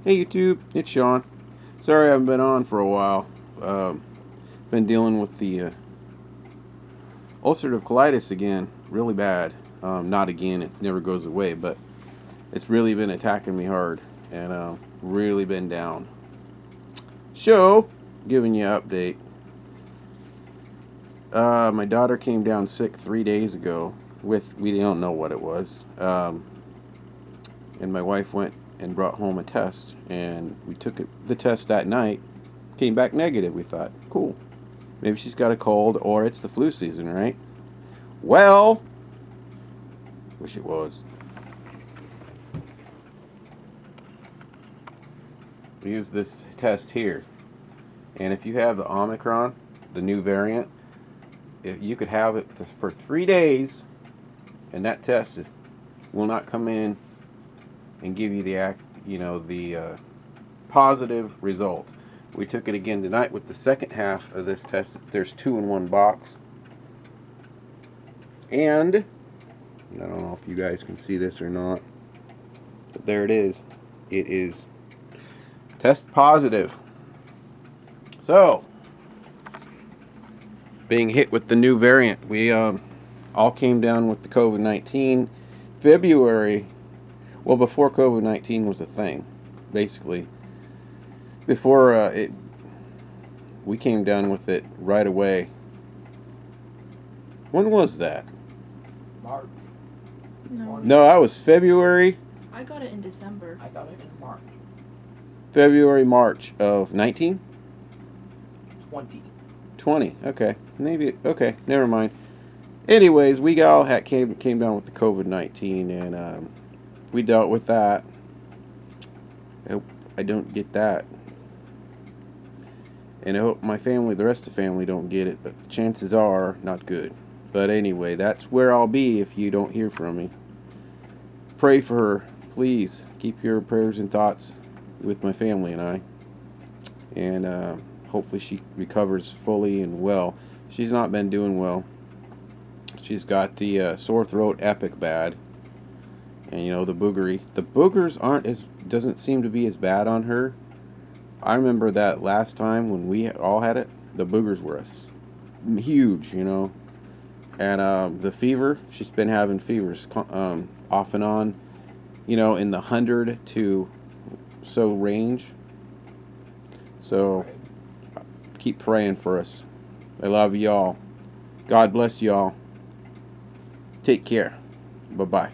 Hey YouTube, it's Sean. Sorry I haven't been on for a while. Been dealing with the ulcerative colitis again, really bad. Not again, it never goes away, but it's really been attacking me hard and really been down. So, giving you an update. My daughter came down sick 3 days ago with, we don't know what it was. And my wife went and brought home a test, and we took the test that night. Came back negative. We thought, cool, maybe she's got a cold or it's the flu season, right? Well, wish it was. We use this test here, and if you have the Omicron, the new variant, if you could have it for 3 days, and that test will not come in and give you the positive result. We took it again tonight with the second half of this test. There's 2 in 1 box. And I don't know if you guys can see this or not, but there it is. It is test positive. So, being hit with the new variant, we all came down with the COVID-19 February. Well, before COVID-19 was a thing, basically. Before we came down with it right away. When was that? March. No, that was February. I got it in December. I got it in March. February, March of 19? 20. 20. Okay. Maybe. Okay. Never mind. Anyways, we all came down with the COVID-19, and we dealt with that. I hope I don't get that. And I hope my family, the rest of the family, don't get it, but the chances are not good. But anyway, that's where I'll be if you don't hear from me. Pray for her. Please keep your prayers and thoughts with my family and I. And hopefully she recovers fully and well. She's not been doing well. She's got the sore throat epic bad. And the boogery. The boogers doesn't seem to be as bad on her. I remember that last time when we all had it, the boogers were huge, And the fever, she's been having fevers off and on, in the 100 to so range. So keep praying for us. I love y'all. God bless y'all. Take care. Bye-bye.